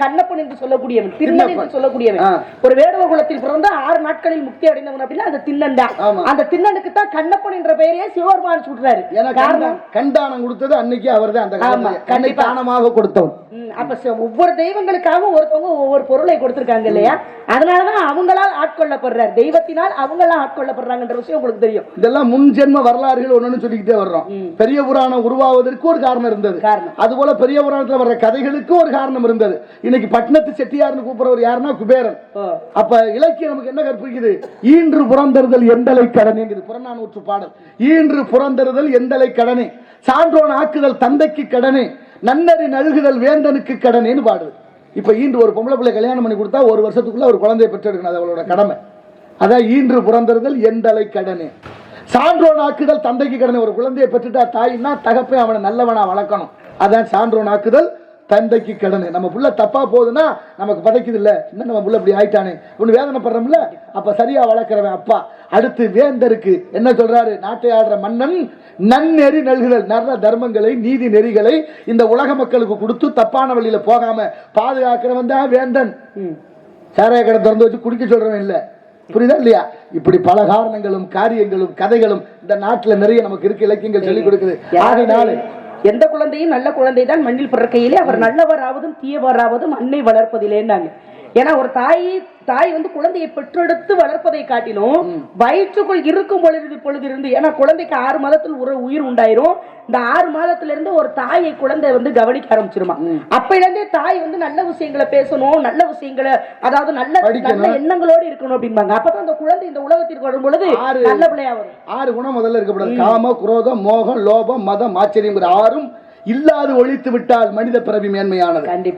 கண்ணப்பன் என்று சொல்லக்கூடியவன், திண்ணன் என்று சொல்லக்கூடியவன், ஒரு வேடுவ குலத்தில் பிறந்த 6 நாட்களில் முக்தி அடைந்தவன் அப்படின்னா அந்த திண்ணன் தான். அந்த திண்ணனுக்கு தான் கண்ணப்பன் என்ற பெயரையே சிவபெருமான் சொல்றாரு. காரணம் கண்டானம் கொடுத்தது அன்னைக்கு அவர் தான், அந்த கண்ணை தானமாக கொடுத்தவன். அப்ப ஒவ்வொரு தெய்வங்களுக்காகவும் ஒருத்தவங்க ஒவ்வொரு பொருளை கொடுத்திருக்காங்க இல்லையா? அதனாலதான் அவங்களால் ஆட்கொள்ளப்படுறார், தெய்வத்தினால் அவங்களாம் ஆட்கொள்ளப்படுறாங்கன்ற விஷயம் உங்களுக்கு தெரியும். இதெல்லாம் முன் ஜென்ம வரலாறுகள் ஒன்னு சொல்லிக்கிட்டே வர்றோம். பெரிய புராணம் உருவாவதற்கு ஒரு காரணம் இருந்தது, அதுபோல பெரிய புராணத்துல வர்ற கதைகளுக்கு ஒரு காரணம் இருந்தது. இன்னைக்கு பட்டணத்து செட்டியார்னு கூப்பிடுறவர் யாருன்னா குபேரன். அப்ப இலக்கியம் நமக்கு என்ன கற்பிக்குது? ஈன்று புறந்தறுதல் எந்தலை கடனே, புறநானூற்று பாடல். ஈன்று புறந்தறுதல் எந்தலை கடனே, சான்றோன் ஆக்குதல் தந்தைக்கு கடனே, நன்னறி நல்குதல் வேந்தனுக்கு கடனேன்னு பாடுது. இப்ப ஈன்று ஒரு பொம்பளை பிள்ளை கல்யாணம் பண்ணி கொடுத்தா 1 வருஷத்துக்குள்ள ஒரு குழந்தையை பெற்றெடுக்கணும், அது அவளோட கடமை. அதான் ஈன்று புறந்தறுதல் எந்தலை கடனே, சான்றோன் ஆக்குதல் தந்தைக்கு கடனை. ஒரு குழந்தையை பெற்றுட்டா தாயின்னா தகப்பை அவனை நல்லவனா வளர்க்கணும், அதான் சான்றோன் ஆக்குதல் தந்தைக்கு கடனை. நம்ம புள்ள தப்பா போகுதுன்னா நமக்கு பதைக்குது இல்ல, இன்னும் நம்ம புள்ள இப்படி ஆயிட்டானே ஒண்ணு வேதனைப்படுறோம்ல, அப்ப சரியா வளர்க்கிறவன் அப்பா. அடுத்து வேந்தருக்கு என்ன சொல்றாரு? நாட்டை ஆடுற மன்னன் நன்னெறி நல்குதல், நல்ல தர்மங்களை நீதி நெறிகளை இந்த உலக மக்களுக்கு கொடுத்து தப்பான வழியில போகாம பாதுகாக்கிறவன் தான் வேந்தன். சாராய கடை திறந்து வச்சு குடிக்க சொல்றவன் இல்ல, புரியுதா இல்லையா? இப்படி பல காரணங்களும் காரியங்களும் கதைகளும் இந்த நாட்டுல நிறைய நமக்கு இருக்கு, இலக்கியங்கள் சொல்லிக் கொடுக்குது. ஆகையினால எந்த குழந்தையும் நல்ல குழந்தை தான் மண்ணில் பிறக்கையிலே அவர் நல்லவராவதும் தீயவராவதும் அன்னை வளர்ப்பதில்லைன்னாங்க. ஏன்னா ஒரு தாய் வந்து குழந்தையை பெற்றெடுத்து வளர்ப்பதை காட்டிலும் வயிற்றுக்குள் இருக்கும் பொழுது இருந்து, ஏன்னா குழந்தைக்கு 6 மாதத்தில் ஒரு உயிர் உண்டாயிரும். இந்த 6 மாதத்துல இருந்து ஒரு தாயை குழந்தை வந்து கவனிக்க ஆரம்பிச்சிருமா. அப்பையில இருந்தே தாய் வந்து நல்ல விஷயங்களை பேசணும், நல்ல விஷயங்களை, அதாவது நல்ல எண்ணங்களோடு இருக்கணும் அப்படிம்பாங்க. அப்பதான் அந்த குழந்தை இந்த உலகத்திற்கு வரும் பொழுது நல்ல பிள்ளையா வரும். 6 குணம் முதல்ல இருக்கக்கூடாது. காம, குரோதம், மோகம், லோபம், மதம், ஆச்சரியம் 6ம் இல்லாது ஒழித்து விட்டால் மனித பிறவி மேன்மையானது.